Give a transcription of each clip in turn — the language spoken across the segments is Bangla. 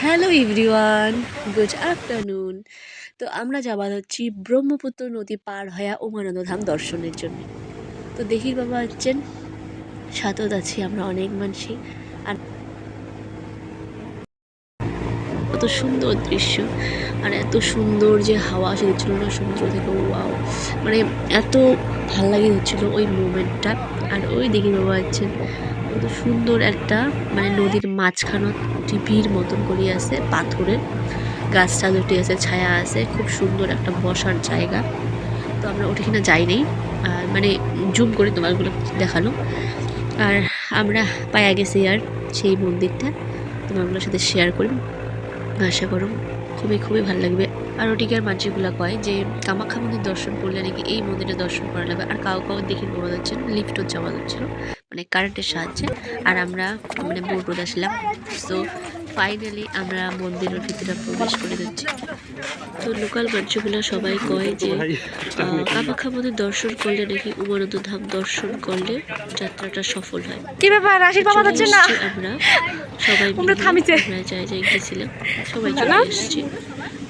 Hello everyone, good afternoon. তো আমরা যাওয়া হচ্ছি ব্রহ্মপুত্র নদী পার হইয়া উমানন্দ ধাম দর্শনের জন্য। তো দেখির বাবা হচ্ছেন সাথত আছি আমরা অনেক মানুষই। আর কত সুন্দর দৃশ্য, আর এত সুন্দর যে হাওয়া আসে দিচ্ছিল না সমুদ্র থেকে, ওয়াও, মানে এত ভাল লাগে দিচ্ছিল ওই মোমেন্টটা। আর ওই দেখির বাবা হচ্ছেন কত সুন্দর একটা, মানে নদীর মাঝখানত টিভির মতন করে আছে পাথরের, গাছ চাদরটি আছে, ছায়া আছে, খুব সুন্দর একটা বসার জায়গা। তো আমরা ওখানে যাই নাই, আর মানে জুম করে তোমারগুলো দেখালো। আর আমরা পাইয়া গেছি আর সেই মন্দিরটা তোমারগুলোর সাথে শেয়ার করি, আশা করো খুবই খুবই ভালো লাগবে। আর ওটিকার মানুষগুলো কয় যে কামাখ্যা মন্দির দর্শন করলে নাকি এই মন্দিরে দর্শন করা লাগবে। আর কাউ দেখে পাওয়া যাচ্ছিল লিফটও যাওয়া যাচ্ছিল, মানে কারেন্টের সাহায্যে। আর আমরা মানে বোট আসলাম। সো ফাইনালি আমরা মন্দিরের ভিতরে প্রবেশ করে দিচ্ছি। তো লোকাল মানুষগুলো সবাই কয় যে কামাখ্যা মন্দির দর্শন করলে নাকি উমানন্দ ধাম দর্শন করলে যাত্রাটা সফল হয়। কি ব্যাপার আশীর্বাদ পাওয়া যাচ্ছে না? আমরা সবাই মিলে আমরা যাই গেছিলাম, সবাই চলে এসেছি।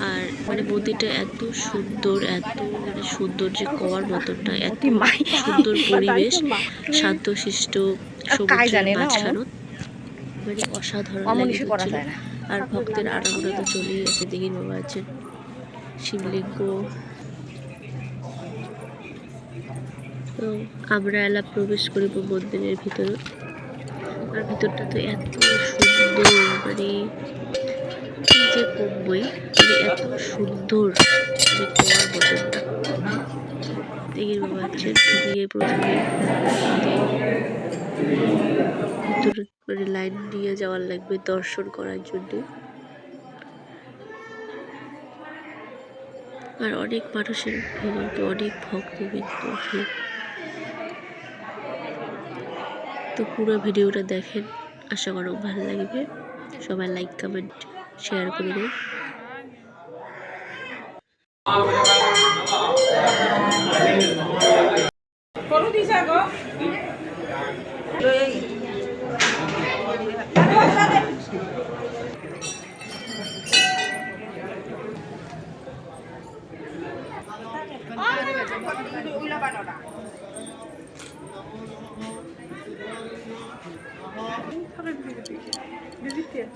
আর মানে মন্দিরটা এত সুন্দর, এত মানে সুন্দর যে কওয়ার মতন না, এত সুন্দর পরিবেশ, শান্তশিষ্ট সমুদ্রের মাঝখানে, মানে অসাধারণ লাগে। আর ভক্তের আনাগোনা তো চলেই আছে। দেখি বাবা আছেন শিবলিঙ্গ। তো আমরা এলা প্রবেশ করিব মন্দিরের ভিতরে। আর ভিতরটা তো এত সুন্দর, মানে কি যে কমবই, মানে এত সুন্দর, মানে কওয়ার মতন না। দেখি বাবা আছেন দিয়ে প্রথমে ভিতরে মানে লাইন দিয়ে যাওয়ার লাগবে দর্শন করার জন্য। আর অনেক মানুষের ভিড়, অনেক ভক্তবৃন্দ ভিড়। তো পুরো ভিডিওটা দেখেন, আশা করো ভালো লাগবে। সবাই লাইক কমেন্ট শেয়ার করে দেন।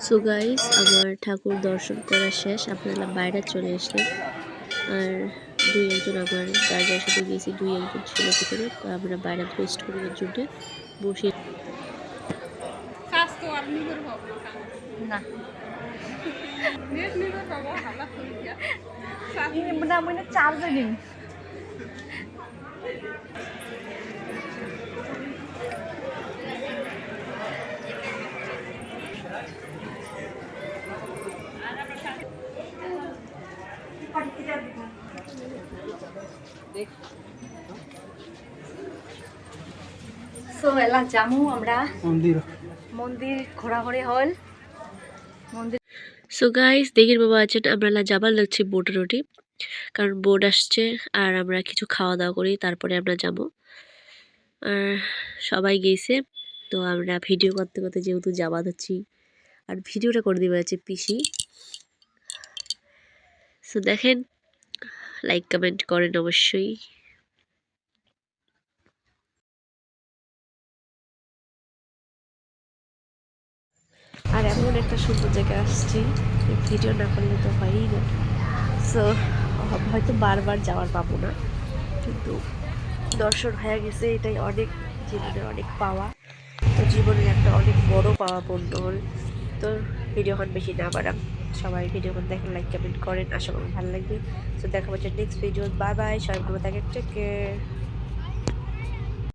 সো গাইস, আমার ঠাকুর দর্শন করা শেষ, আপনারা বাইরে চলে আসলেন। আর দুই একজন আমার গার্জের সাথে গেছি, দুই একজন ছিল ভিতরে। তো আমরা বাইরে রেস্ট করার জন্য বসে সো এলা জামু আমরা মন্দির ঘোরাঘুরি হল মন্দির। সো গাইস, দেখির বাবা আছেন আমরা যাবার লাগছি বোটের রুটি, কারণ বোট আসছে। আর আমরা কিছু খাওয়া দাওয়া করি, তারপরে আমরা যাবো। আর সবাই গেছে, তো আমরা ভিডিও করতে করতে যেহেতু যাওয়া হচ্ছি, আর ভিডিওটা করে দিবে আছে পিসি। সো দেখেন, লাইক কমেন্ট করেন অবশ্যই। আর এমন একটা সুন্দর জায়গায় আসছি, ভিডিও না করলে তো হয়ই না। সো হয়তো বারবার যাওয়ার পাবো না, কিন্তু দর্শন হয়ে গেছে, এটাই অনেক জীবনের অনেক পাওয়া। তো জীবনের একটা অনেক বড় পাওয়া পূর্ণ হল। তো ভিডিওখন বেশি না বাড়াম, সবাই ভিডিওখন দেখেন, লাইক কমেন্ট করেন, আশা করি ভালো লাগবে। তো দেখা হচ্ছে নেক্সট ভিডিও। বাই বাই, সবাই ভালো থাকেন, টেক কেয়ার।